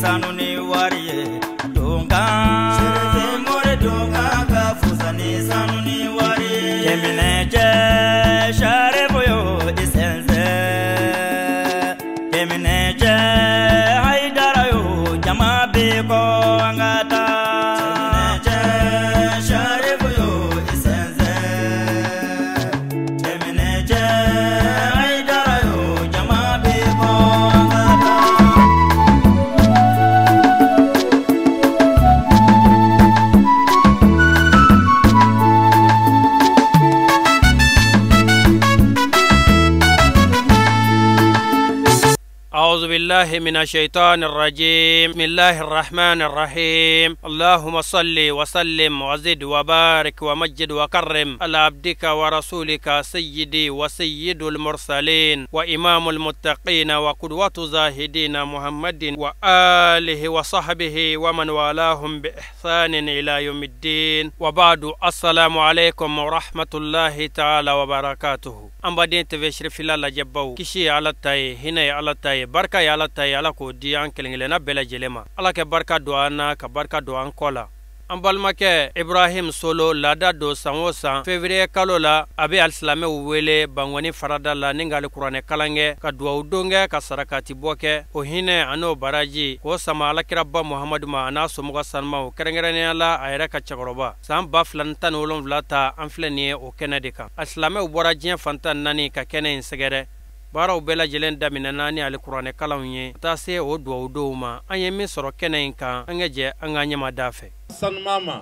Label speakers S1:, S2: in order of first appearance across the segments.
S1: sanu ni wariye donga sherefe more donga ka fusani sanu ni wariye kemine je sharefo yo isense kemine je haidara yo jama be ko angata kemine je sharefo yo isense kemine je haidara yo jama be ko angata أعوذ بالله من الشيطان الرجيم بسم الله الرحمن الرحيم اللهم صل وسلم وزد وبارك ومجد وكرم على عبدك ورسولك سيدي وسيد المرسلين وإمام المتقين وقدوة زاهدين محمد وآله وصحبه ومن والاهم بإحسان إلى يوم الدين وبعد السلام عليكم ورحمة الله تعالى وبركاته أمبادين تفشر في الله جبو كشي على التاي هنا على التاي barka ya Allah tayi ala ko di an kelengele na bela jelema ala ke barka do ana ka barka do an kola an balmake Ibrahim Solo lada do sanwosa février kalola abe alislame wele bangwani farada la ningal qur'ane kalange ka do donge ka sarakati boke o hine ano baraji ko sama ala kirabba Muhammad ma ana so muga sanma o kerengere ala ayra ka chagoroba sam baflan tan wolon vlata an flenie o kenedika alislame boraji fantan nani ka kenen segere baraw bela jelen damina nani alqur'ane kalawye ta se o do ma anye mi soro kenen kan angeje anganya madafe
S2: san mama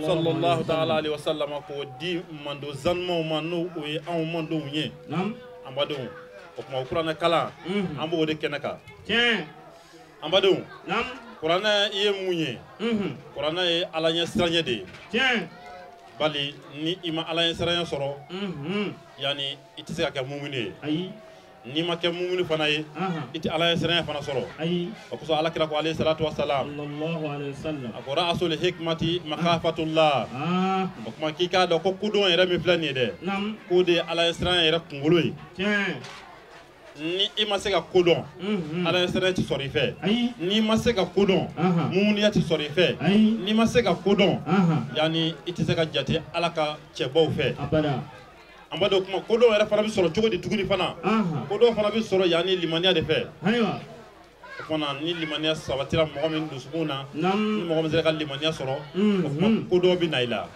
S2: sallallahu ta'ala alaihi wasallam ko di mando zanmo manu o e an mando nye nam ambado ko ma qur'ane kala ambo de kenaka tiens ambado nam qur'ane ye munye qur'ane e alanya stranye de tiens bali ni ima alanya stranye soro yani itise ka mumune ayi ni ma ke mumuni fana ye iti ala siraya fana soro ayi ko so ala kira ko alayhi salatu wassalam sallallahu alayhi wasallam akora asul hikmati makafatullah ko ma kika do ko kudon yere mi flani de nam ko de ala siraya yere kungolo yi ni ima se ka kudon ala siraya ti sori fe ni ma se ka kudon mumuni ya ti sori fe ni ma se ka kudon yani iti se ka jate ala ka chebo fe abada ambado kuma kodo era fana bi soro jogo di tuguni fana kodo fana bi soro yani limania de fe aywa fana ni limania sabatira mo min dusuna nam mo min zeka limania soro kuma kodo bi naila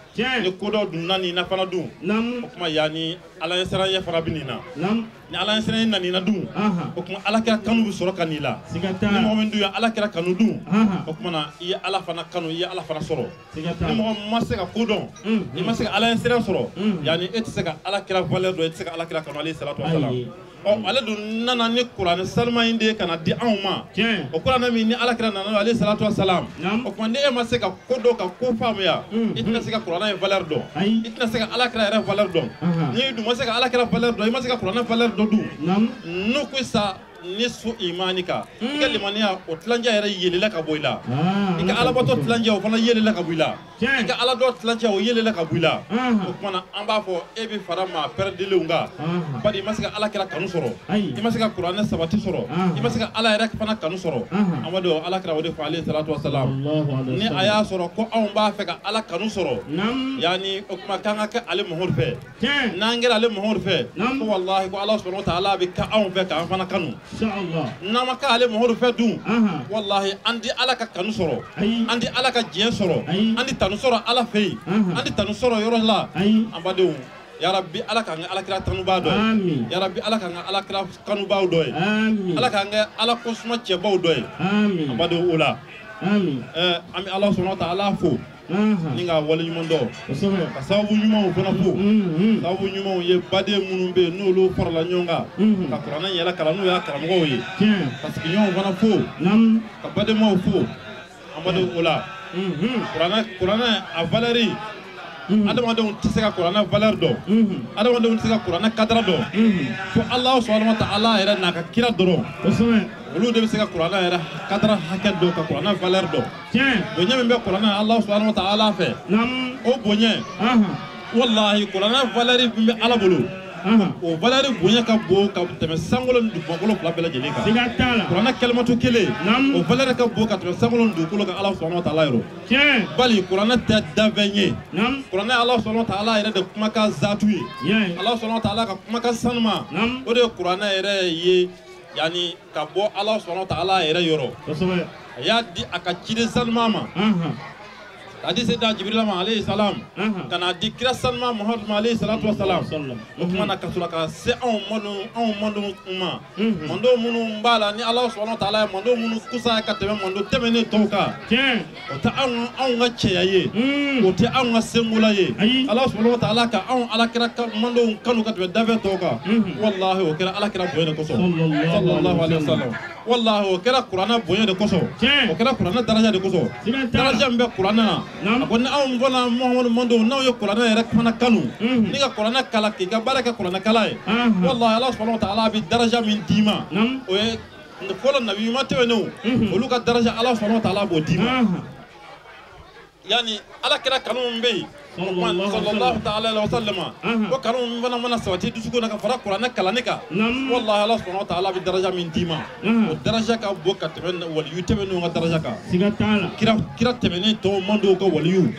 S2: ni kodo dunani na fana dun nam kuma yani ala yasara ya fana binina nam ni ala yasara ni nani na dun kuma ala kira kanu bi soro kanila ni mo min du ya ala kira kanu dun kuma na iya ala fana kanu iya ala fana soro ni mo maseka kodo ni maseka ala yasara soro yani etiseka ala kira valeur do etiseka ala kira kanu alayhi salatu wassalam o ale dun nana ni Qur'an salma inde kana di anma o Qur'an mi ni ala kira nana alayhi salatu wassalam o kuma ne ma se ka kodo ka ko famuya itna se ka Qur'an e valeur do itna se ka ala kira e valeur do ni du ma se ka ala kira valeur do ma se ka Qur'an valeur do du no ko sa nisu imanika ika limania o tlanja yere yelela ka boila ika ala bato tlanja o fana yelela ka boila ika ala do tlanja o yelela ka boila o kuma amba fo ebi farama perdele unga badi masika ala kira kanu soro imasika Qur'an sabati soro imasika ala yere fana kanu soro amado ala kira wode fa alayhi salatu wassalam ni aya soro ko on ba fe ka ala kanu soro yani o kuma kanga ka ale mohor fe nangela ale mohor fe ko wallahi ko Allah subhanahu wa ta'ala bi ka on fe ka fana kanu inshallah namaka ale mohor fe dun wallahi andi ala ka kanu soro andi ala ka jien soro andi tanu soro ala fe andi tanu soro yoro la ambado ya rabbi ala ka ala kira tanu ba do amin ya rabbi ala ka ala kira kanu ba do amin ala ka ala ko suma che ba do amin ambado ula amin ami Allah subhanahu wa ta'ala fo ninga wala nyuman do ka sabu nyuman fona fo sabu nyuman ye bade munumbe no lo farla nyonga ka Qur'an yela kala no ya kala mo yi parce que nyon fona fo ka bade mo fo amado ula Qur'an a valeri adama don tiseka Qur'an valeur do adama don tiseka Qur'an kadra do to Allah subhanahu wa ta'ala era na ka kira doro olu de se ka Qur'an era kadra haket do ka Qur'an valeur do bonya membe Qur'an Allah subhanahu wa ta'ala fe o bonya wallahi Qur'an valeur be ala bulu o valeur bonya ka bo ka tɛmɛ sankolo ni dugukolo fila bɛɛ lajɛlen kan
S3: siga t'a la
S2: kuranɛ kalimatu kelen o valeur ka bo ka tɛmɛ sankolo ni dugukolo kan Ala subhanahu wa ta'ala yɔrɔ tiɲɛ bali kuranɛ tɛ danfɛn ye kuranɛ Ala subhanahu wa ta'ala yɛrɛ de kumakan zaatu ye Ala subhanahu wa ta'ala ka kumakan sanuma o de ye kuranɛ yɛrɛ ye yani ka bɔ Ala subhanahu wa ta'ala yɛrɛ yɔrɔ kosɛbɛ a y'a di a ka ciden sanuma ma a di Sayyidina Jibril ma alayhi salam kana di kira sanuma Muhammad ma alayhi salatu wassalam o kuma na ka sɔrɔ ka se anw mɔdenw ma mɔdenw minnu b'a la ni Ala subhanahu wa ta'ala ye mɔdenw minnu kusa ka tɛmɛ mɔdenw tɛmɛnen tɔw kan o tɛ anw ka cɛya ye o tɛ anw ka senkola ye Ala subhanahu wa ta'ala ka anw alakira mɔdenw kanu ka tɛmɛ danfɛn tɔw kan wallahi o kɛra alakira bonya de kosɔn sallallahu alayhi wa sallam wallahi o kɛra kuranɛ bonya de kosɔn o kɛra kuranɛ daraja de kosɔn daraja min bɛ kuranɛ na a ko ni anw fana Muhamadu mɔdenw n'aw ye kuranɛ yɛrɛ fana kanu ni ka kuranɛ kala k'i ka baara kɛ kuranɛ kala ye wallahi Ala subhanahu wa ta'ala bɛ daraja min d'i ma o ye fɔlɔ nabi ɲuman tɛmɛnenw olu ka daraja Ala subhanahu wa ta'ala b'o d'i ma yani alakira kanu min bɛ yen sallallahu ta'ala alaihi wasallam ko kanu min fana mana sabati dusukun na ka fara kuranɛ kalanni kan wallahi Ala subhanahu wa ta'ala bɛ daraja min d'i ma o daraja ka bon ka tɛmɛ waliyu tɛmɛnenw ka daraja kan siga t'a la kira tɛmɛnen tɔw mɔdenw ka waliyu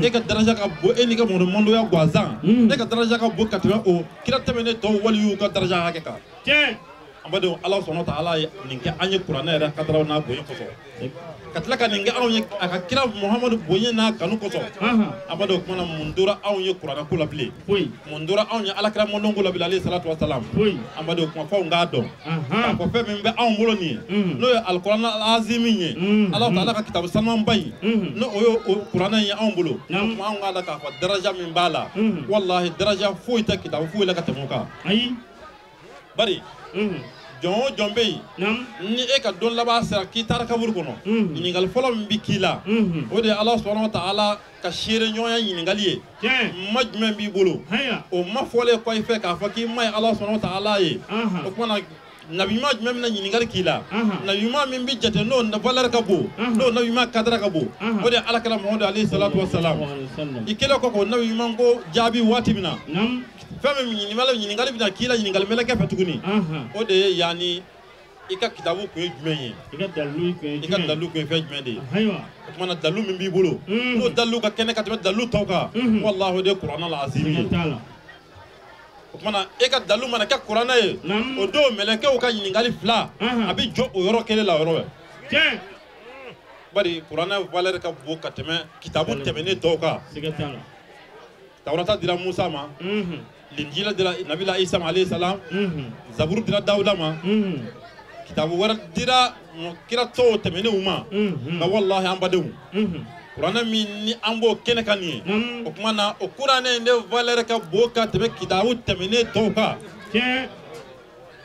S2: e ka daraja ka bon e ni ka mɔdenw gansan e ka daraja ka bon ka tɛmɛ o kira tɛmɛnen tɔw waliyu ka daraja hakɛ kan tiɲɛ ambadenw Ala subhanahu wa ta'ala ye nin kɛ an ye kuranɛ yɛrɛ kadaraw n'a bonya kosɔn ka tila ka nin kɛ anw ye a ka kira Muhamadu bonya n'a kanu kosɔn ambadenw kuma na mun dora anw ye kuranɛ ko la bilen mun dora anw ye alakira mɔdenw ko la bilen alayhi salatu wasalam ambadenw kuma fɔ k'a dɔn k'a fɔ fɛn min bɛ anw bolo nin ye n'o ye alikuranɛ azimi ye Ala ta'ala ka kitabu sanumanba in n'o ye o kuranɛ ye anw bolo kuma anw k'a la k'a fɔ daraja min b'a la wallahi daraja foyi tɛ kitabu foyi la ka tɛmɛ o kan bari jɔn o jɔn bɛ yen ni e ka don laban sera k'i taara kaburu kɔnɔ ɲininkali fɔlɔ min bɛ k'i la o de ye Ala subhanahu wa ta'ala ka seere ɲɔgɔnya ɲininkali ye ma jumɛn b'i bolo o ma fɔlen kɔ i fɛ k'a fɔ k'i ma ye Ala subhanahu wa ta'ala ye o kumana nabi ɲuman jumɛn bɛna ɲininkali k'i la nabi ɲuman min bɛ jate n'o valeur ka bon n'o nabi ɲuman kadira ka bon o de ye alakira Muhamadu alayhi salatu wasalam i kɛlen kɔ k'o nabi ɲuman ko jaabi waati min na fɛn min ɲininkali bɛna k'i la ɲininkali mɛlɛkɛ fɛ tuguni o de ye yani i ka kitabu kun ye jumɛn ye i ka dalilu kun ye fɛn jumɛn de ye o tuma na dalilu min b'i bolo n'o dalilu ka kɛnɛ ka tɛmɛ dalilu tɔw kan wallahi o de ye kuranɛ la azimi ye o tuma na e ka dalilu mana kɛ kuranɛ ye o don mɛlɛkɛw ka ɲininkali fila a bɛ jɔ o yɔrɔ kelen la o yɔrɔ bɛɛ bari kuranɛ valeur ka bon ka tɛmɛ kitabu tɛmɛnen tɔw kan Tawrata dira Musa ma Linjila dira Nabila Isa alayhi salam Zaburu dira Dawuda ma kitabu wɛrɛ dira kira tɔw tɛmɛnenw ma nka wallahi an badenw kuranɛ min ni an b'o kɛnɛ kan nin ye o kuma na o kuranɛ in de valeur ka bon ka tɛmɛ kitabu tɛmɛnen tɔw kan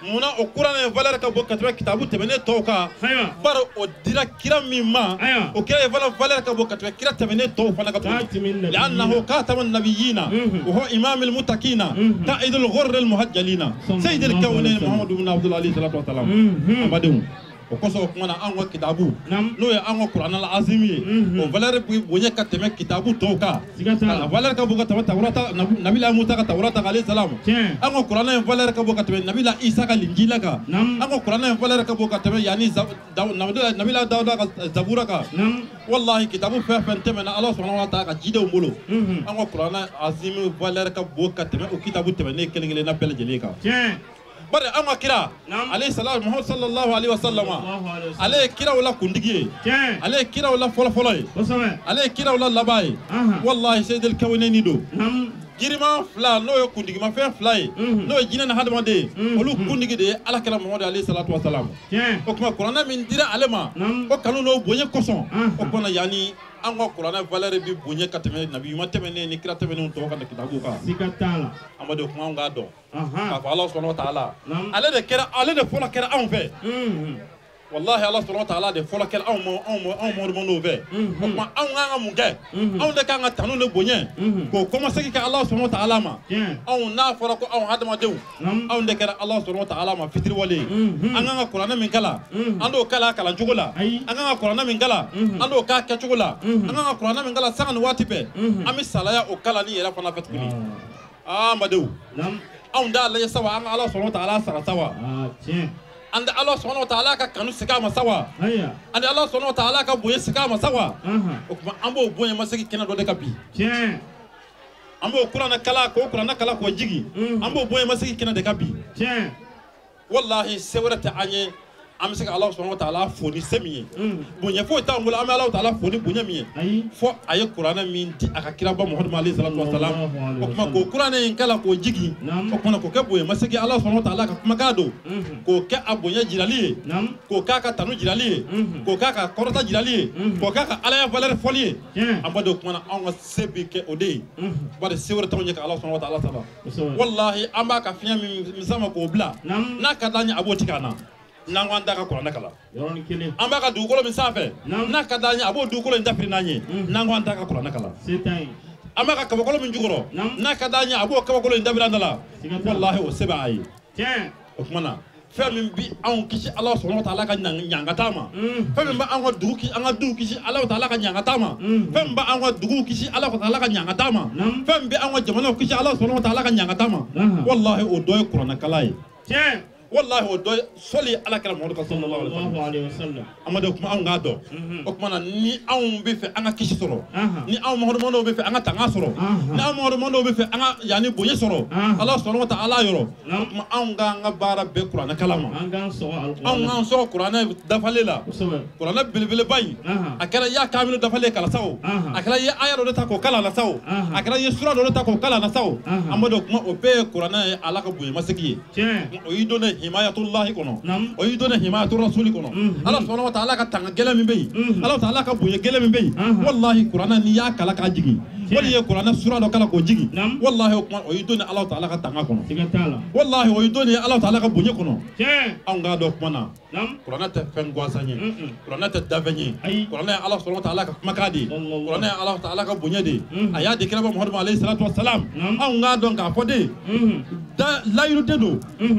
S2: munna o kuranɛ valeur ka bon ka tɛmɛ kitabu tɛmɛnen tɔw kan bari o dira kira min ma o kira ye valeur ka bon ka tɛmɛ kira tɛmɛnen tɔw fana kan tuguni li'annahu khatamun nabiyina wa huwa imamul muttaqina qa'idul ghurril muhajjalina sayyidul kawnayn Muhammadu ibn Abdullah alayhi salatu wa salam abadenw o kosɔn o kuma na an ka kitabu n'o ye an ka kuranɛ la azimi ye o valeur bɛ bonya ka tɛmɛ kitabu tɔw kan a valeur ka bon ka tɛmɛ Tawrata Nabila Musa ka Tawrata alayhi salam an ka kuranɛ valeur ka bon ka tɛmɛ Nabila Isa ka Linjila kan an ka kuranɛ valeur ka bon ka tɛmɛ yani Nabila Dawuda ka Zabura kan wallahi kitabu fɛn fɛn tɛmɛna Ala subhanahu wa ta'ala ka jidenw bolo an ka kuranɛ azimi valeur ka bon ka tɛmɛ o kitabu tɛmɛnen kelen kelenna bɛɛ lajɛlen kan bari an ka kira alayhi salam Muhammad sallallahu alaihi wasallam ale ye kiraw la kuntigi ye ale ye kiraw la fɔlɔfɔlɔ ye ale ye kiraw la laban ye wallahi sayyidul kawnayni do jirima fila n'o ye kundigimafɛn fila ye n'o ye jinɛ ni hadamaden ye olu kuntigi de ye alakira Muhammadu alayhi salatu wasalam o kuma kuranɛ min dira ale ma o kanu n'o bonya kosɔn o kuma yani an ka kuranɛ valeur bɛ bonya ka tɛmɛ nabi ɲuman tɛmɛnen ni kira tɛmɛnenw tɔw ka kitabu kan siga t'a la amadu kuma an k'a dɔn k'a fɔ Ala subhanahu wa ta'ala ale de fɔlɔ kɛra anw fɛ wallahi Ala subhanahu wa ta'ala de fɔlɔ kɛra anw mɔdɔmɔdɔw fɛ o kuma anw kan ka mun kɛ anw de kan ka tanu de bonya k'o kɔmasegi kɛ Ala subhanahu wa ta'ala ma anw n'a fɔra ko anw hadamadenw anw de kɛra Ala subhanahu wa ta'ala ma fitiriwale ye an kan ka kuranɛ min kala an t'o kala a kalancogo la an kan ka kuranɛ min kala an t'o k'a kɛcogo la an kan ka kuranɛ min kala sanga ni waati bɛɛ an bɛ salaya o kala ni yɛrɛ fana fɛ tuguni amadenw أون دا الله يسوى أن الله سبحانه وتعالى سر سوا عند الله سبحانه وتعالى كانوا سكامة سوا عند الله سبحانه وتعالى كبوي سكامة سوا وكما أمبو بوي مسكي كنا دودة كبي أمبو كورانا كلا كو جيجي أمبو بوي مسكي كنا دكبي والله سورة عني أمسك الله سبحانه وتعالى فوني سمي بنيا فو تامل أم الله تعالى فوني بنيا مي فو أي قرآن من دي أكيرا محمد عليه الصلاة والسلام وكما كو قرآن ينكلا كو جيجي وكما كو كبوي مسك الله سبحانه وتعالى كما كادو كو كأبويا جلالي كو كاكا تانو جلالي كو كاكا كورتا جلالي كو كاكا على فالر فولي أم بدو كمان أم سبي كأودي بعد سورة تونيك الله سبحانه وتعالى والله أما كفيا من مسامة كوبلا نكداني أبو تكانا nangwan daga Qur'an kala ambaka dugolo min safe na kadanya abo dugolo ndafri nanye nangwan daga Qur'an kala ambaka kabakolo min jugoro na kadanya abo kabakolo ndafri ndala wallahi o seba ayi okmana fem bi an kishi Allah subhanahu wa ta'ala ka nyanga tama fem ba an dugu ki an dugu kishi Allah ta'ala ka nyanga tama fem ba an dugu kishi Allah ta'ala ka nyanga tama fem bi an jamana kishi Allah subhanahu wa ta'ala ka nyanga tama wallahi o doy Qur'an kala yi والله ودو صلي على كلام محمد صلى الله عليه وسلم اما دوك ما غادو اوكمانا ني اون بي في انا كيشي سورو ني اون محمد بي في انا تانغا سورو ني اون محمد بي في انا يعني بوني سورو الله سبحانه وتعالى يرو ما اون غا بارا بي قران كلام اون سو قران دفاليلا قران بلبل باي اكلا يا كامل دفالي كلا ساو اكلا يا ايا دو تاكو كلا لا ساو اكلا يا سورا دو تاكو كلا لا ساو اما دوك ما او بي قران على كبوي مسكي او يدون حماية الله كنو ويدون حماية الرسول كنو الله سبحانه وتعالى كتنغ جل من بي الله تعالى كبوي جل من بي والله قرآن نيا كلا كاجيجي ولي قرآن سورة لو كلا كوجيجي والله ويدون الله تعالى كتنغ كنو والله ويدون الله تعالى كبوي كنو أنغا دوك منا قرآن تفن غواساني قرآن تدفني قرآن الله سبحانه وتعالى كمكادي قرآن الله تعالى كبوي دي أيا دكرة محمد عليه الصلاة والسلام أنغا دونك أفودي لا يرددو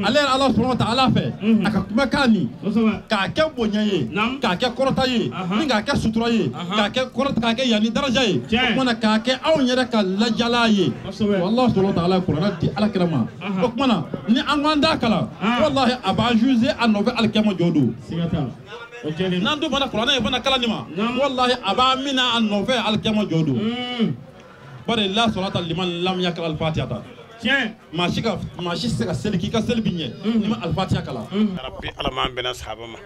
S2: عليه الله سبحانه وتعالى fe akakuma kani ka ke bonyaye ka ke korota ye ni ka ke sutura ye ka ke korota ka ke yani daraja ye kuma ka ke aw nyere ka lajala ye wallahi subhanahu wa ta'ala qur'an di alakrama kuma ni angwanda kala wallahi aba juze anove alkema jodo nandu bana qur'an e bana kala nima wallahi aba mina anove alkema jodo bare la salata liman lam yakra al-fatihah ماشي سكا سلكي كسلبيني نما الفاتحه كلا ربي على ما بين اصحابه ما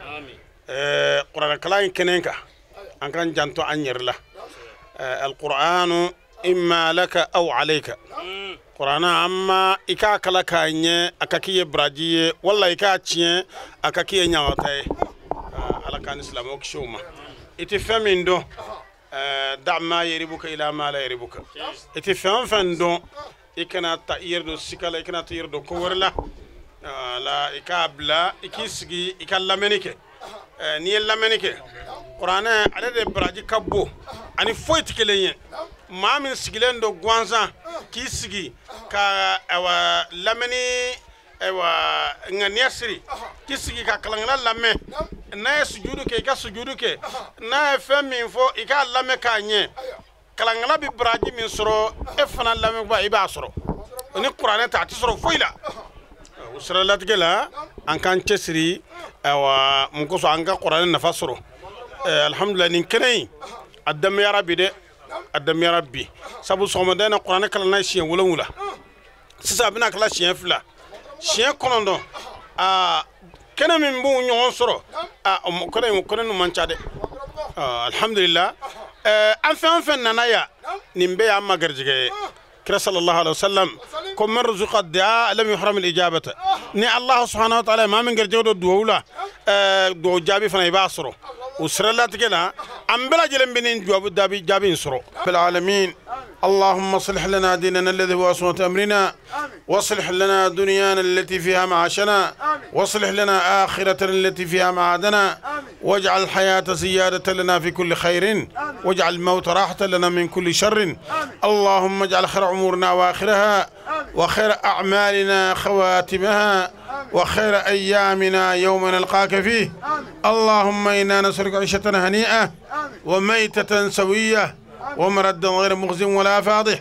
S2: قران كلا كننكا ان كان جانتو انير لا القران اما لك او عليك قران اما اكا كلا كاني اكاكي براجي والله اكا تشين اكاكي نياوتاي على كان اسلام وكشوما اتفهمين دو دع ما يريبك الى ما لا يريبك اتفهم فندو ikana ta yerdo sikala ikana ta yerdo ko warla la ikabla ikisgi ikallamenike ni lamenike qur'ana adade braji kabbo ani foyti kelenye mamin sigilendo gwanza kisgi ka awa lameni awa nganiasri kisgi ka kalangala lame na sujudu ke ka sujudu ke na fami info ikallame kanye kalangala bi braji min soro e fana lamme ba iba soro ni qur'an ta soro foila usra latgela an kan cesri wa mun so an ga qur'an na fasoro alhamdulillah nin kenai adam ya rabbi de adam ya rabbi sabu so modena qur'an kala na shi wula sisa bina kala shi fla shi konondo kena min bu nyon soro kono no manchade alhamdulillah أنفن ننايا نبي عم جرجع كرس صلى الله عليه وسلم كم من رزق الدعاء لم يحرم الإجابة ني الله سبحانه وتعالى ما من جرجع الدعوة دو جابي فناي باصرو وسرلات كنا أم بلا جلم بنين جواب جابي نصرو في العالمين اللهم صلح لنا ديننا الذي هو عصمة أمرنا واصلح لنا دنيانا التي فيها معاشنا واصلح لنا آخرتنا التي فيها معادنا واجعل الحياة زيادة لنا في كل خير واجعل الموت راحة لنا من كل شر اللهم اجعل خير أمورنا وآخرها وخير أعمالنا خواتمها وخير أيامنا يوم نلقاك فيه اللهم إنا نسألك عيشة هنيئة وميتة سوية ومردا غير مخزن ولا فاضح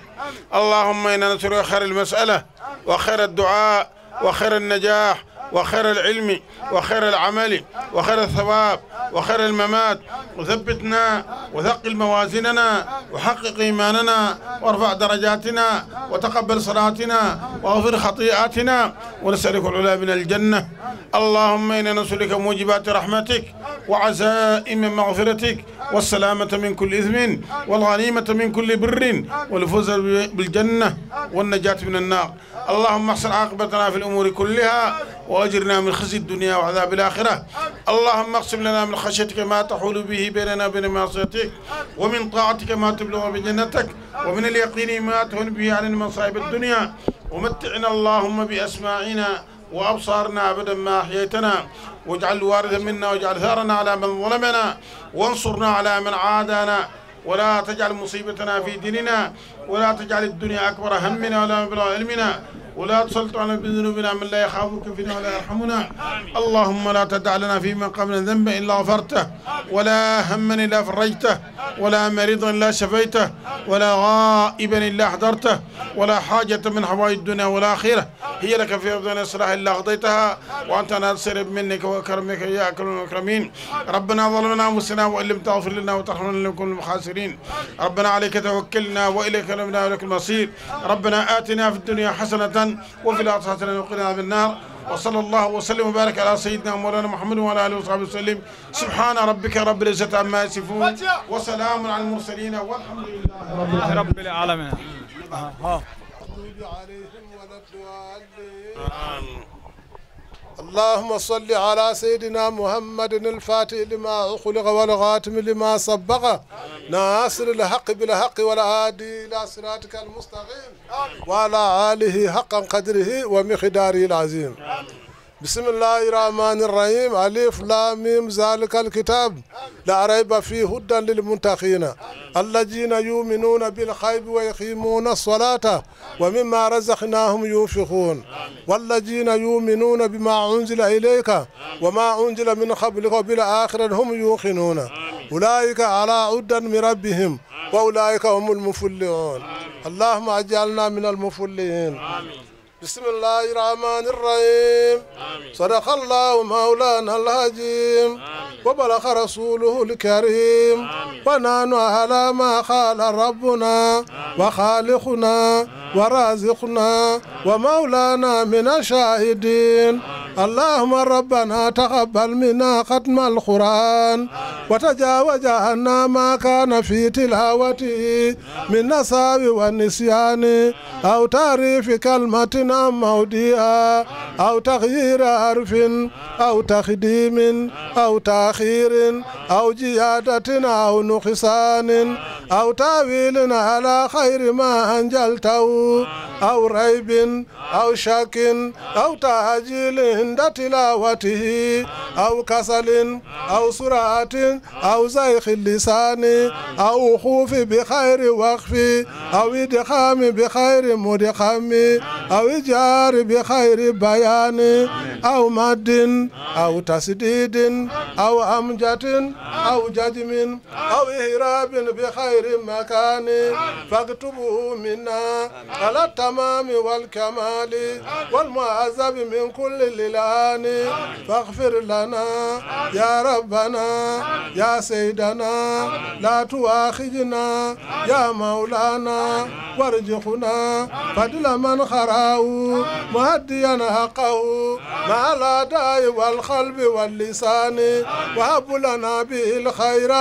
S2: اللهم إنا نسألك خير المسألة
S3: وخير الدعاء وخير النجاح وخير العلم وخير العمل وخير الثواب وخير الممات، وثبتنا وثقل موازيننا وحقق إيماننا وارفع درجاتنا وتقبل صلاتنا واغفر خطيئاتنا، ونسألك العلا من الجنة. اللهم إنا نسألك موجبات رحمتك وعزائم مغفرتك والسلامة من كل إثم والغنيمة من كل بر والفوز بالجنة والنجاة من النار. اللهم احسن عاقبتنا في الأمور كلها وأجرنا من خزي الدنيا وعذاب الآخرة. اللهم اقسم لنا من خشيتك ما تحول به بيننا وبين معصيتك، ومن طاعتك ما تبلغ بجنتك، ومن اليقين ما تهون به علينا مصائب الدنيا، ومتعنا اللهم بأسماعنا وأبصارنا أبدا ما أحييتنا، واجعل الوارث منا واجعل ثارنا على من ظلمنا، وانصرنا على من عادانا، ولا تجعل مصيبتنا في ديننا، ولا تجعل الدنيا أكبر همنا ولا مبلغ علمنا، ولا تسلط علينا بذنوبنا من لا يخافك فينا ولا يرحمنا. اللهم لا تدع لنا في من قبل ذنبا إلا غفرته، ولا هما إلا فرجته، ولا مريضا إلا شفيته، ولا غائبا إلا حضرته، ولا حاجة من حوائج الدنيا والآخرة هي لك في أفضل الإصلاح إلا قضيتها، وأنت ناصر منك وكرمك يا أكرم الأكرمين. ربنا ظلمنا أنفسنا وإن لم تغفر لنا وترحمنا لنكون من الخاسرين. ربنا عليك توكلنا وإليك نبنا وإليك المصير. ربنا آتنا في الدنيا حسنة وفي الآخرة حسنة وقنا عذاب النار. وصلى الله وسلم وبارك على سيدنا مولانا محمد وعلى آله وصحبه وسلم. سبحان ربك رب العزة عما يصفون وسلام على المرسلين والحمد لله
S4: رب العالمين.
S5: اللهم صل على سيدنا محمد الفاتح لما خلق والغاتم لما سبق ناصر الحق بالحق والهادي إلى صراطك المستقيم وعلى آله حقا قدره ومقداره العظيم. بسم الله الرحمن الرحيم. ألف لام ميم ذلك الكتاب لا ريب فيه هدى للمتقين الذين يؤمنون بالغيب ويقيمون الصلاة ومما رزقناهم ينفقون والذين يؤمنون بما أنزل إليك وما أنزل من قبلك وبالآخرة هم يوقنون أولئك على هدى من ربهم وأولئك هم المفلحون. اللهم اجعلنا من المفلحين. بسم الله الرحمن الرحيم. صدق الله مولانا العظيم وبلغ رسوله الكريم ونحن على ما قال ربنا وخالقنا ورازقنا ومولانا من الشاهدين. اللهم ربنا تقبل منا ختم القرآن وتجاوز عنا ما كان في تلاوته من نصاب والنسيان أو تعريف كلمة عن موضعها أو تغيير حرف أو تقديم أو تأخير أو زيادة أو نقصان أو تأويل على خير ما أنزلته أو ريب أو شك أو تأجيل عند تلاوته أو كسل أو سرعة أو زيخ اللسان أو خوف بخير وقف أو إدخام بخير مدخم أو إجار بخير بيان أو مد أو تسديد أو أمجة أو جزم أو إهراب بخير مكان فاكتبه منا على التمام والكمال والمعذب من كل اللعان فاغفر لنا يا ربنا يا سيدنا لا تؤاخذنا يا مولانا وارزقنا فضل من خراه مهديا حقه مع الأداء والقلب واللسان وهب لنا به الخير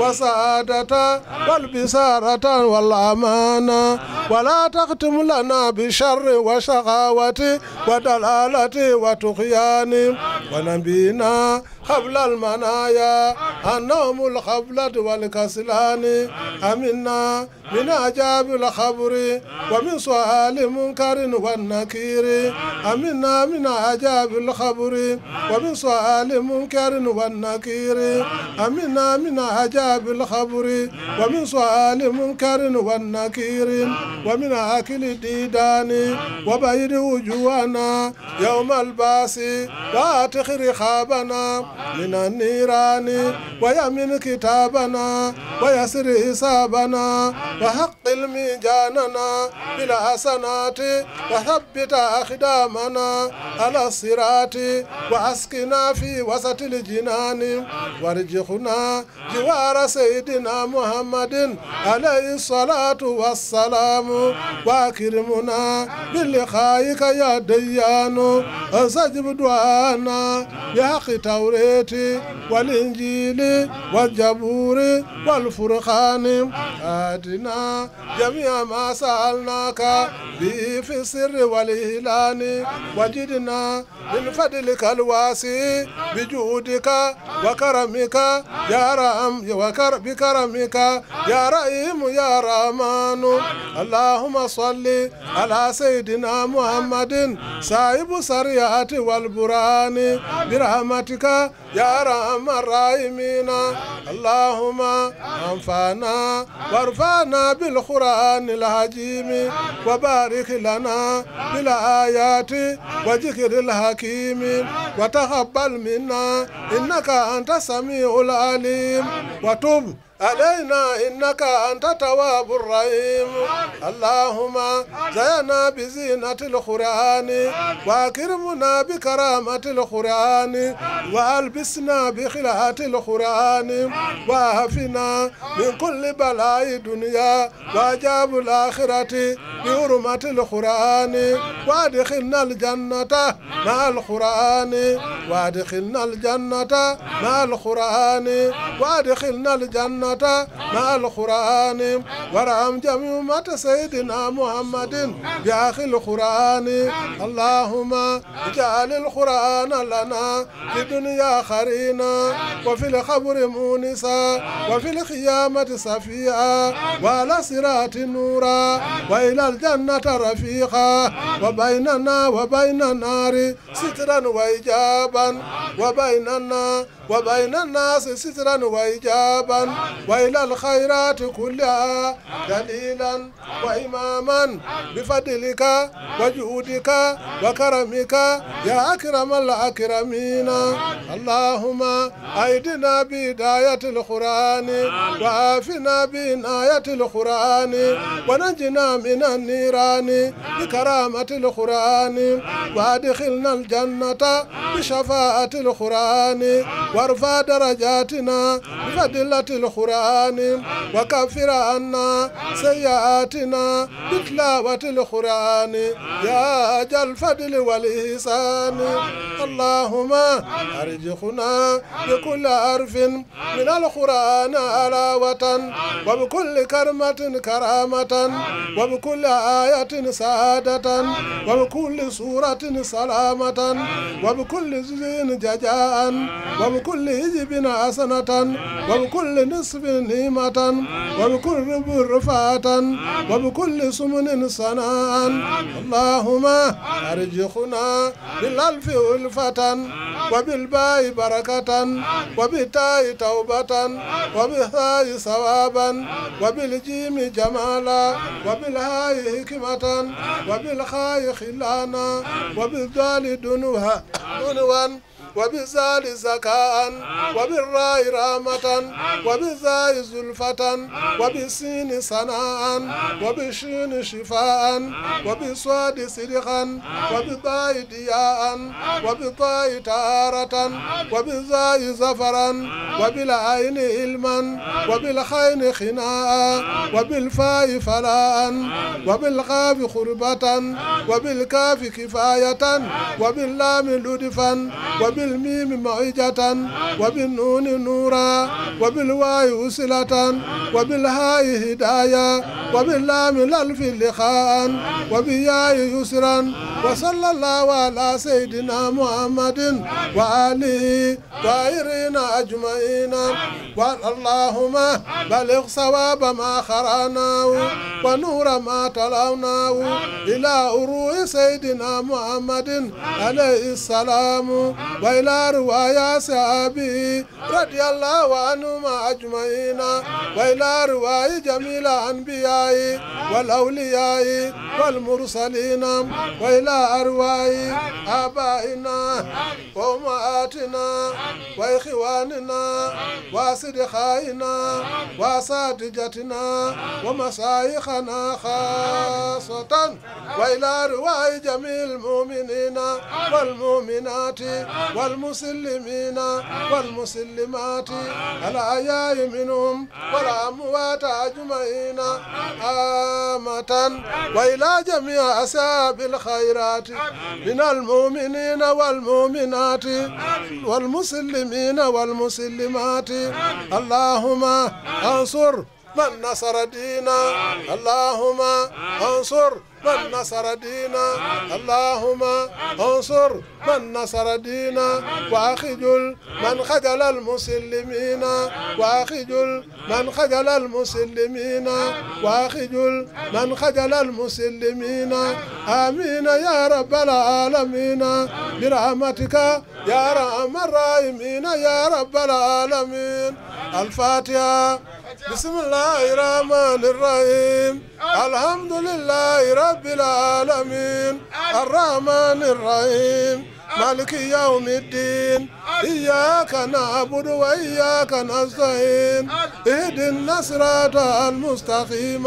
S5: والسعادة والبسارة والأمانة ولا تختم لنا بشر وشقاوة ودلالة وطغيان ونبينا قبل المنايا النوم الخبلة والكسلان أمنا من عجاب الخبر ومن سؤال منكر والنكير أمنا من عجاب الخبر ومن سؤال منكر والنكير أمنا من عجاب الخبر ومن سؤال منكر والنكير ومن أكل الديدان وبيد وجوهنا يوم الباس واتخ رخابنا من النيران ويمن كتابنا ويسر حسابنا وحقل ميزاننا بالحسنات وثبت أقدامنا على الصراط وأسكنا في وسط الجنان وارزقنا جوار سيدنا محمد عليه الصلاة والسلام واكرمنا بلقائك يا ديان أستجب دعانا بحق التوراة والإنجيل والزبور والفرقان آتنا جميع ما سألناك به في السر والإعلان وجدنا من فضلك الواسع بجودك وكرمك يا رحم بكرمك يا رحيم يا رحمن. اللهم صل على سيدنا محمد صاحب السريعة والبرهان برحمتك يا رحم الراحمين. اللهم انفعنا وارفعنا بالقرآن الحكيم وبارك لنا بالآيات وذكر الحكيم وتقبل منا إنك أنت السميع العليم وتب علينا إنك أنت التواب الرحيم. اللهم زينا بزينة القرآن وأكرمنا بكرامة القرآن وألبسنا بخلاعة القرآن وعافنا من كل بلاء الدنيا وعذاب الآخرة بحرمة القرآن وأدخلنا الجنة مع القرآن وأدخلنا الجنة مع القرآن وأدخلنا الجنة مع القرآن ورحم جميع أمة سيدنا محمد بآخر القرآن. اللهم اجعل القرآن لنا في الدنيا خرينا وفي القبر مونسا وفي القيامة صفيا وعلى صراط نورا وإلى الجنة رفيقا وبيننا وبين النار سترا وإجابا وبيننا وبين الناس سترا وإجابا وإلى الخيرات كلها دليلا وإماما بفضلك وجودك وكرمك يا أكرم الأكرمين. اللهم أيدنا بهداية القرآن وعافنا بعناية القرآن ونجنا من النيران بكرامة القرآن وأدخلنا الجنة بشفاعة القرآن وارفع درجاتنا بفضيلة القرآن وكفر عنا سيئاتنا بتلاوة القرآن يا ذا الفضل والإحسان. اللهم أرزقنا بكل حرف من القرآن علاوة وبكل كلمة كرامة وبكل آية سعادة وبكل سورة سلامة وبكل زين جزاء وبكل هجب حسنة وبكل نصف نعمة وبكل رب رفعة وبكل سمن صناعا. اللهم أرزقنا بالألف ألفة وبالباء بركة وبالتاء توبة وبالثاء ثوابا وبالجيم جمالا وبالهاء حكمة وبالخاء خلانا وبالدال دنوا وبالزال زكاء وبالراء رحمة وبالزاء زلفة وبالسين صناعا وبالشين شفاء وبالصاد صدقا وبالضاء ضياء وبالطاء طهارة وبالزاء زفرا وبالعين علما وبالخين خناء وبالفاء فلاء وبالقاف خربة وبالكاف كفاية وباللام لطفا وبالميم موعظة وبالنون نورا وبالواو وصلة وبالهاء هداية وباللام الألف لقاء وبالياء يسرا. وصلى الله على سيدنا محمد وآله طاهرين أجمعين. اللهم بلغ صواب ما قرأناه ونور ما تلوناه إلى أروح سيدنا محمد عليه السلام وإلى رواية صحابه رضي الله عنهم أجمعين وإلى رواية جميع الأنبياء والأولياء والمرسلين وإلى وإلى أرواح آبائنا وأمهاتنا وإخواننا وأصدقائنا وأساتذتنا ومشايخنا خاصة وإلى أرواح جميع المؤمنين والمؤمنات والمسلمين والمسلمات الأحياء منهم والأموات أجمعين عامة وإلى جميع أصحاب الخيرات من المؤمنين والمؤمنات والمسلمين والمسلمات اللهم انصر من نصر دينا اللهم انصر من نصر دينا اللهم انصر من نصر دينا واخذل من خذل المسلمين واخذل من خذل المسلمين واخذل من خذل المسلمين آمين يا رب العالمين برحمتك يا أرحم الراحمين يا رب العالمين. الفاتحة. بسم الله الرحمن الرحيم الحمد لله رب العالمين الرحمن الرحيم مالك يوم الدين إياك نعبد وإياك نستعين اهدنا الصراط المستقيم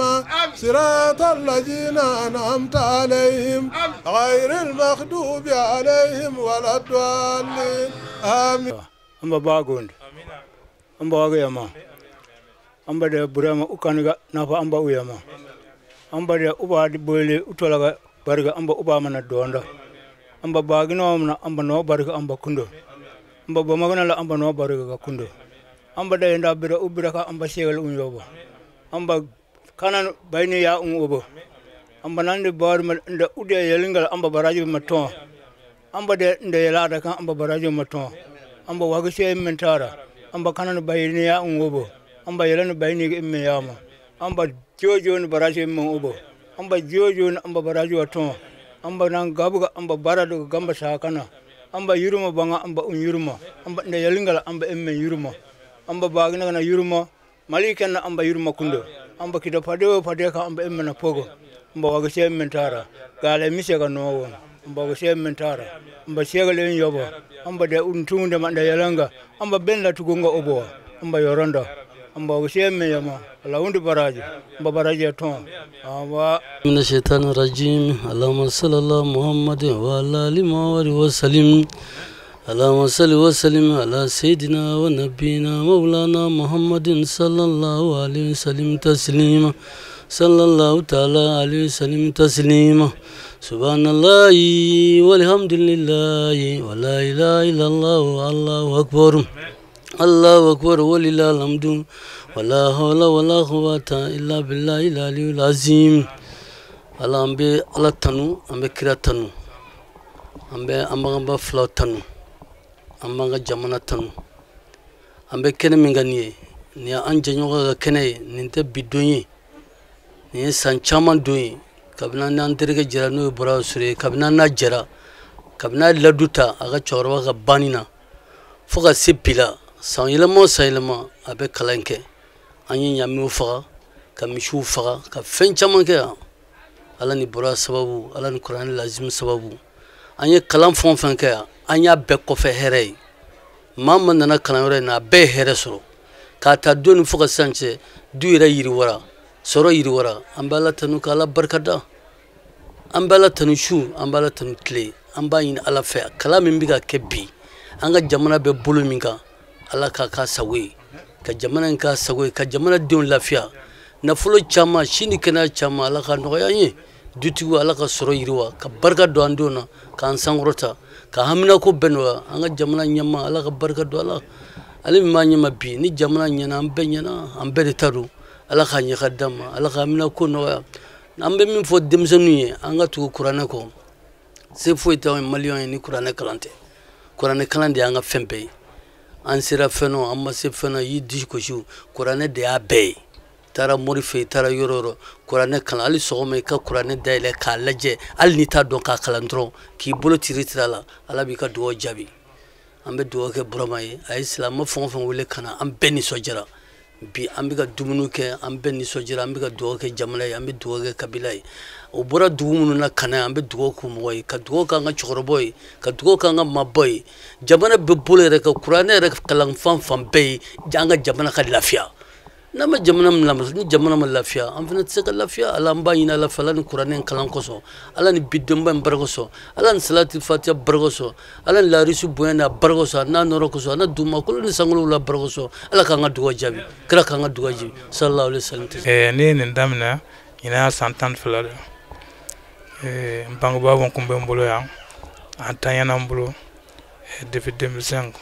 S5: صراط الذين أنعمت عليهم غير المغضوب عليهم ولا الضالين آمين.
S4: أما باغون أما باغيما amba de burama ukaniga nafa amba uyama amba de uba di boyle utolaga barga amba uba mana donda amba bagino na amba no barga amba kundo amba bamagana la amba no barga kundo amba de nda bira ubira ka amba segal unyobo amba kanan bayni ya ubo amba nande bar ma nda ude yelingal amba baraji maton amba de nda yelada kan amba baraji maton amba waga se mentara amba kanan bayni ya ubo amba yelan bayni imme yama amba jojo ni baraje mon ubo amba jojo ni amba baraje waton amba nan gabuga amba barado gamba sakana amba yuruma banga amba yuruma amba nda yelingala amba imme yuruma amba bagina na yuruma malikan na amba yuruma kundo amba kido pade ka amba imme na pogo amba waga se mentara gale mise ga no amba waga se mentara amba segale yobo amba de untunde manda yelanga amba benda tugonga obo amba yoronda amba wuseme yama la undu baraji amba baraji ton awa
S6: min shaitanir rajim allahumma salli ala muhammad wa ala alihi wa sallim allahumma salli wa sallim ala sayidina wa nabiyina maulana muhammadin sallallahu alaihi wasallam taslima sallallahu ta'ala alaihi wasallam taslima subhanallahi walhamdulillahi wa la ilaha illallah allahu akbar الله أكبر ولله الحمد ولا حول ولا قوة إلا بالله العلي العظيم اللهم بي الله تنو أمبي كرا تنو أمبي فلو تنو أمبي جمانا تنو أمبي كنا مغانيه نيا أنجنيوغا كناي ننتي بدوني نيا سانچامان دوي كابنا نانتريك جرانو برا سوري كابنا ناجرا كابنا لدوتا أغا چوروا غبانينا فوقا سيبلا san yelema abe kalanke anyi nyami ufaga ka mishu ufaga ka fenchama ke ala ni bura sababu ala ni Qur'an lazim sababu anyi kalam fon ke anya be ko fe here mamma nana kalam re na be here soro ka ta don fuga sanche duira yiri wara soro yiri wara ambala tanu kala barkada ambala tanu shu ambala tanu tle amba yin ala fe kalam mbiga kebi anga jamana be bulu minga Allah ka sawe ka jamana ka sawe ka jamana don lafiya na fulo chama shini kana chama Allah ka noya yi dutu Allah ka soro yirwa ka barka do andona ka ansangurota ka hamina ko benwa anga jamana nyama Allah ka barka do Allah alim ma nyama bi ni jamana nyana ambe nyana ambe de taru Allah ka nya kadama Allah ka hamina ko noya ambe min fo demsanu anga tu Qur'ana ko se fo ita million ni Qur'ana kalante anga fempe ansira feno amma se feno yi dishko shu Qur'ana de abe tara morife tara yororo Qur'ana kan ali sogome ka Qur'ana dele ka laje al ni ta don ka kalandro ki bolo tiritala ala bi ka do jabi ambe do ke bramaye ay islam fon wele kana am beni sojara bi an bɛ ka dumuni kɛ an bɛ nisɔndiyara an bɛ ka dugawu kɛ jamana ye an bɛ dugawu kɛ kabila ye o bɔra dugu minnu na ka na an bɛ dugawu k'u mɔgɔ ye ka dugawu k'an ka cɛkɔrɔbaw ye ka dugawu k'an ka mabɔw ye jamana bɛ bolo yɛrɛ ka kuranɛ yɛrɛ kalan fan bɛɛ ye an ka jamana ka lafiya n'a ma jamana min lamɔ ni jamana ma lafiya an fana tɛ se ka lafiya ala an b'a ɲini ala fɛ ala ni kuranɛ kalan kosɔn ala ni bidɔnba in barika kosɔn ala ni salati fatiha barika kosɔn ala ni larisi bonya n'a barika kosɔn n'a nɔrɔ kosɔn n'a dugumakolo ni sankolo la barika kosɔn ala k'an ka dugawu jaabi kira k'an ka dugawu jaabi sallallahu alaihi wasallam.
S7: Ne ye nin daminɛ ɲinɛ y'a san 12 de n bangebaaw kun bɛ n bolo yan an tanyana n bolo depuis 2005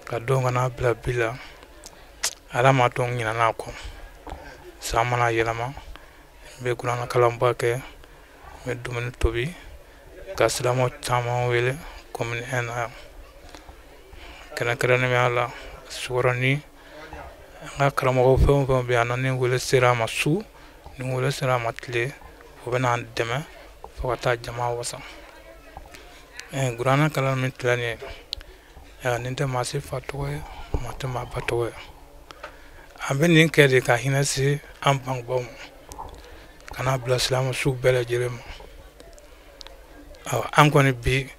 S7: ka don ka n'a bila bi la ala ma to n ɲinɛna kɔ san mana yɛlɛma n bɛ kuranɛ kalanba kɛ n bɛ dumuni tobi ka silamɛw caman wele commune 1 na kɛrɛnkɛrɛnnenya la sukɔrɔni an ka karamɔgɔ fɛn o fɛn bɛ yan ni wele sera a ma su ni wele sera a ma tile o bɛ n'an dɛmɛ fo ka taa jama wasa kuranɛ kalan min filɛ nin ye nin tɛ maa si fa tɔgɔ ye maa tɛ maa ba tɔgɔ ye an bɛ nin kɛ de ka hinɛ se an bangebaaw ma ka n'a bila silamɛsu bɛɛ lajɛlen ma an kɔni bi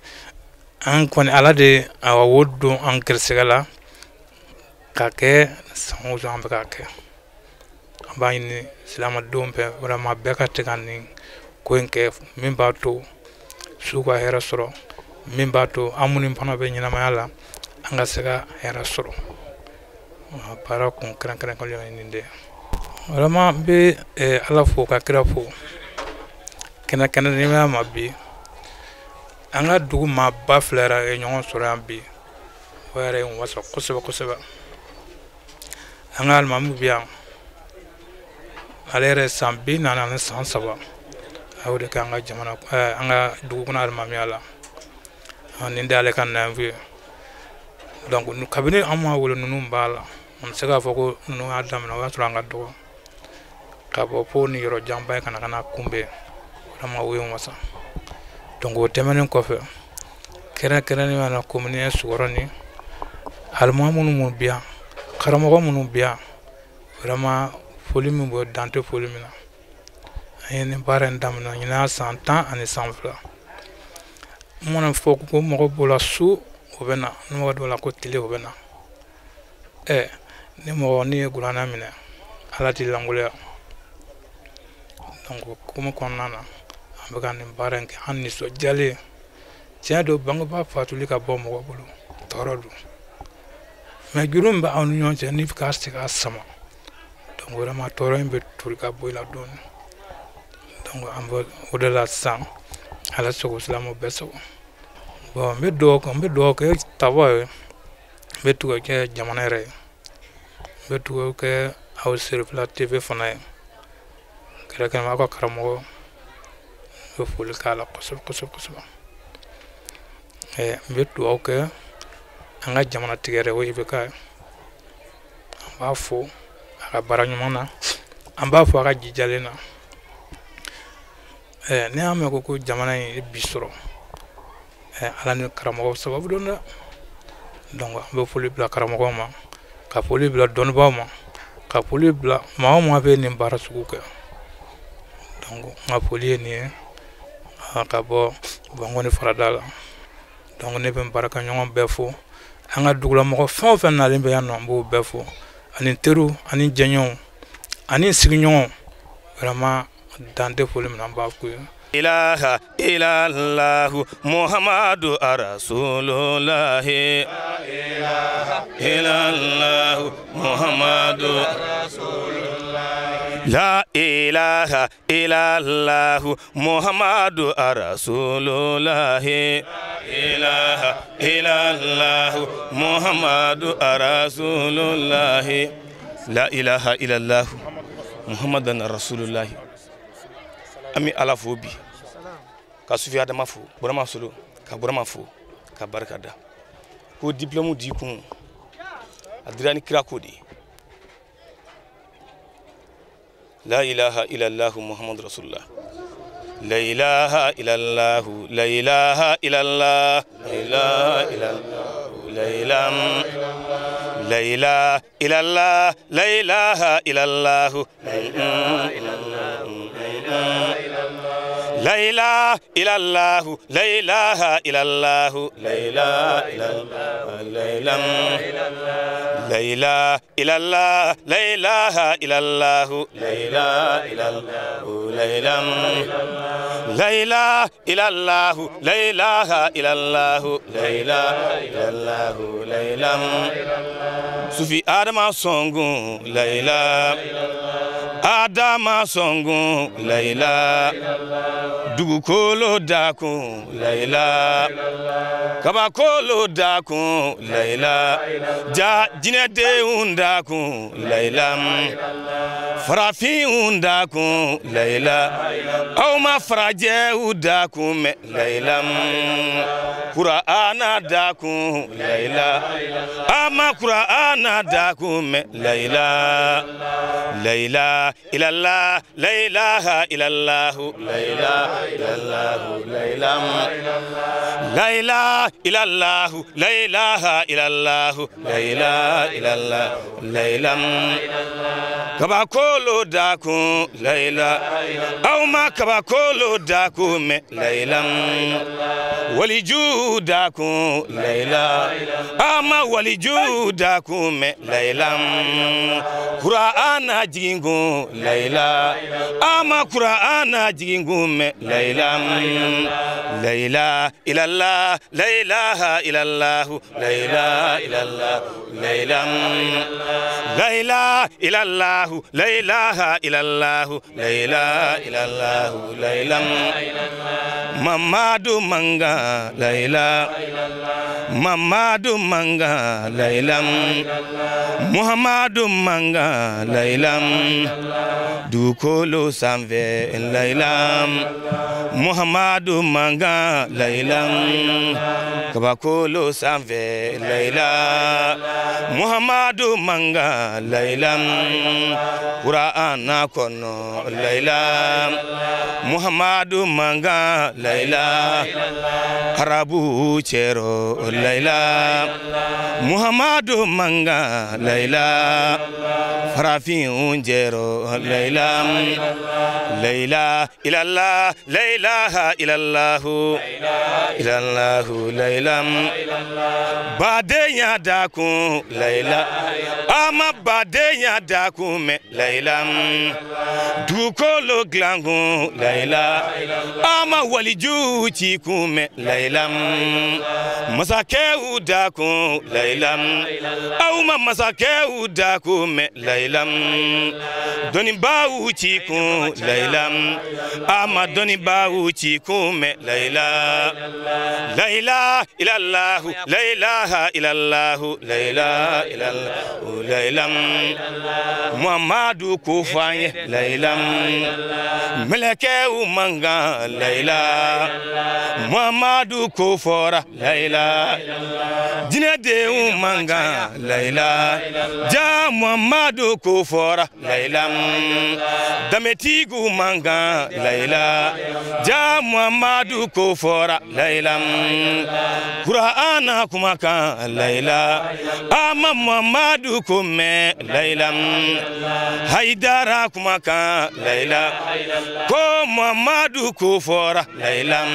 S7: an kɔni ala de o don an gɛrɛsɛgɛ la ka kɛ san o san an bɛ k'a kɛ an b'a ɲini silamɛdenw bɛɛ vraiment bɛɛ ka tɛ ka nin ko in kɛ min b'a to su ka hɛrɛ sɔrɔ min b'a to an minnu fana bɛ ɲɛnamaya la an ka se ka hɛrɛ sɔrɔ baara kun kɛrɛnkɛrɛnnen ye nin de vraiment n bɛ ala fo ka kira fo kɛnɛkɛnɛya ma bi an ka dugu maa ba fila yɛrɛ ye ɲɔgɔn sɔrɔ yan bi o yɛrɛ ye n wasa kosɛbɛ kosɛbɛ an ka alimami bi yan ale yɛrɛ san 40 ani san 3 a y'o de kɛ an ka jamana an ka dugu kɔnɔ alimamiya la nin de y'ale ka nayifu ye donc kabini an ma wele ninnu b'a la an bɛ se k'a fɔ ko ninnu y'a daminɛ o y'a sɔrɔ an ka dɔgɔ ka bɔ fo ni yɔrɔ janba ye ka na kunbɛn vraiment o ye n wasa donc o tɛmɛnen kɔfɛ kɛrɛnkɛrɛnnenya la commune Sukɔrɔni alimami minnu bɛ yan karamɔgɔ minnu bɛ yan vraiment foli min bɔ dan tɛ foli min na an ye nin baara in daminɛ ɲinɛ y'a san 10 ani san 2 n mana fɔ ko mɔgɔ bɔra su o bɛ na ni mɔgɔ dɔ la ko tile o bɛ na ni mɔgɔ ni ye kuranɛ minɛ ala t'i langoloya donc kuma kɔnɔna na an bɛ ka nin baara in kɛ an nisɔndiyalen tiɲɛ don bangebaa fatuli ka bɔ mɔgɔ bolo tɔɔrɔ don mais juru min bɛ aw ni ɲɔgɔn cɛ n'i bɛ k'a se k'a sama donc vraiment tɔɔrɔ in bɛ toli ka bɔ i la dɔɔnin donc an bɛ o de la sisan ala sago silamɛw bɛɛ sago bon n bɛ dugawu kɛ tabɔ ye n bɛ dugawu kɛ jamana yɛrɛ ye n bɛ dugawu kɛ aw Serifila TV fana ye kɛrɛnkɛrɛnnenya aw ka karamɔgɔ n bɛ foli k'a la kosɛbɛ kosɛbɛ kosɛbɛ n bɛ dugawu kɛ an ka jamanatigi yɛrɛ o ye IBK ye an b'a fo a ka baara ɲuman na an b'a fɔ a ka jijalen na ne y'a mɛn ko jamana in ye bi sɔrɔ ala ni karamɔgɔw sababu don dɛ donc an bɛ foli bila karamɔgɔw ma ka foli bila dɔnnibaaw ma ka foli bila maa o maa bɛ nin baara sugu kɛ donc n ka foli ye nin ye ka bɔ Bangoni Farada la donc ne bɛ n baarakɛɲɔgɔn bɛɛ fo an ka dugulamɔgɔ fɛn o fɛn nalen bɛ yan nɔ n b'o bɛɛ fo ani teriw ani jɛɲɔgɔnw ani sigiɲɔgɔnw vraiment dan tɛ foli min na n b'a f'u ye.
S8: ilaha illallah muhammadu rasulullah ilaha illallah muhammadu rasulullah la ilaha illallah muhammadu rasulullah ilaha illallah muhammadu rasulullah la ilaha illallah muhammadan rasulullah ami ala fo bi ka sufi adama fo burama solo ka burama fo ka barka da ko diplôme di kun adrani kira ko di la ilaha illallah muhammad rasulullah la ilaha illallah la ilaha illallah la ilaha illallah la ilaha la ilaha illallah, la ilaha illallah, la ilaha illallah, la ilaha illallah, la ilaha illallah, la ilaha illallah, la ilaha illallah, la ilaha illallah, la ilaha illallah, la ilaha illallah, la ilaha illallah, la ilaha illallah, la ilaha Sufi Adama songu, la ilaha Adama songu, la ilaha Dugukolo daku, la ilaha Kabakolo daku, la ilaha Jinede undaku, la ilaha Farafi undaku, la ilaha Auma faraje udaku me, la ilaha Qur'ana daku, la ilaha Ama Qur'ana daku me, la ilaha La ilaha illallah, la ilaha illallah, la ilaha illallah, la ilaha La ilaha illallah, la ilaha illallah, la ilaha illallah, la ilaha Kabakolo daku, la ilaha Auma kabakolo daku me, la ilaha Waliju daku, la ilaha Ama waliju daku me, la ilaha Qur'ana jingu, la ilaha Ama Qur'ana jingu me, la ilaha La ilaha illallah, la ilaha illallah, la ilaha illallah, la ilaha La ilaha illallah, la ilaha illallah, la ilaha illallah, la ilaha Mamadu manga, la ilaha Mamadu manga, la ilaha Muhammadu manga, la ilaha Dukolo sanve, la ilaha Muhammadu manga, la ilaha Kabakolo sanve, la ilaha Muhammadu manga, la ilaha Qur'ana kono, la ilaha Muhammadu manga, la ilaha Arabu chero, la ilaha Muhammadu manga, la ilaha Farafi unjero, la ilaha La ilaha illallah, la ilaha illallah, illallah, la ilaha Badenya daku, la ilaha Ama badenya daku me, la ilaha Dukolo glangu, la ilaha Ama waliju chikume, la ilaha Masakeu daku, la ilaha Auma masakeu daku me, la ilaha Doni bau chiku, la ilaha Ama doni bau chiku me, la ilaha La ilaha illallah, la ilaha illallah, la ilaha illallah, la ilaha Muhammadu kufanye, la ilaha Melekeu manga, la ilaha Muhammadu kufora, la ilaha Jinede manga, la ilaha Ja Muhammadu kufora, la ilaha Dametigu manga, la ilaha Ja Muhammadu kufora, la ilaha Qur'ana kumaka, la ilaha Ama Muhammadu kume, la ilaha Haidara kumaka, la ilaha Ko Muhammadu kufora, la ilaha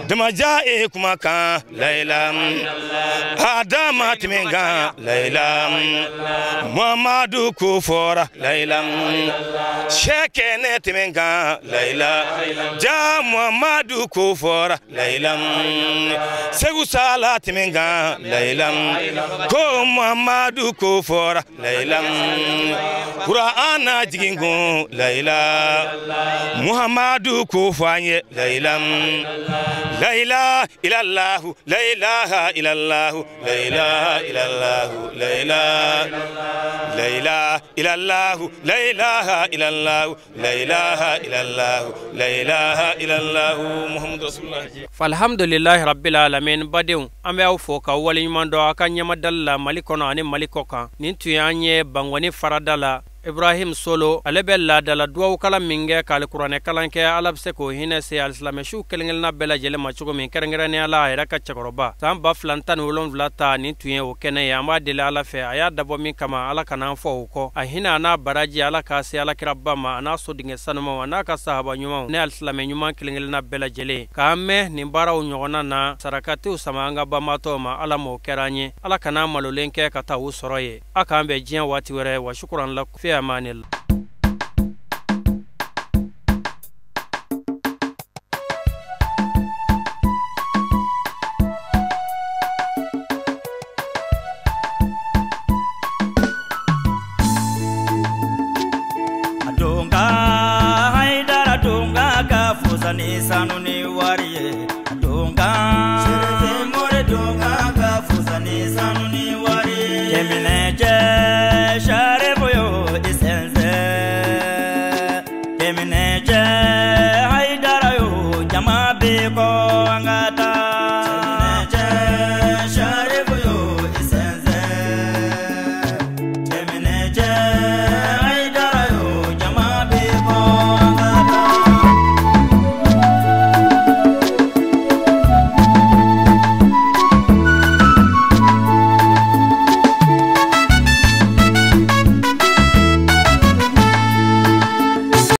S8: Damajae kumaka, la ilaha Adama timenga, la ilaha Muhammadu kufora, la ilaha Shekene timenga, la ilaha Ja Muhammadu kufora, la ilaha Segu sala timenga, la ilaha Ko Muhammadu kufora, la ilaha Qur'ana jigingu, la ilaha Muhammadu kufanye, la ilaha La ilaha illallah, la ilaha illallah, la ilaha illallah, la ilaha La ilaha illallah, la ilaha illallah, la ilaha illallah, la ilaha illallah, Muhammad Rasulullah.
S1: Alhamdulillahi rabbil alamin badew ambe aw fo ka wali mando aka nyama dalla malikono ani malikoka nin tuyanye bangwani faradala Ibrahim Solo ale be laadala duwawu kalan min kɛ k'ale kuranɛ kalan kɛ ala be se k'o hinɛ se alisilamisɛw kelenkelenna bɛɛ lajɛlen ma cogo min kɛrɛnkɛrɛnnenya la a yɛrɛ ka cɛkɔrɔba san 2017 ta nin tun ye o kɛnɛ ye an b'a deli ala fɛ a y'a dabɔ min kama ala kan'an fɔ o kɔ a hinɛ a n'a baraji ala k'a se alakiraba ma a n'a sodingɛ sanumaw a n'a ka sahaba ɲumanw ne alisilame ɲuman kelenkelenna bɛɛ lajɛlen k'an mɛn nin baaraw ɲɔgɔnna na sarakatiw sama an ka banbatɔw ma ala m'o kɛra an ye ala kan'an malolen kɛ ka taa u sɔrɔ ye a k'an bɛn diɲɛ waati wɛrɛ wa shukuran lakum fi amanillah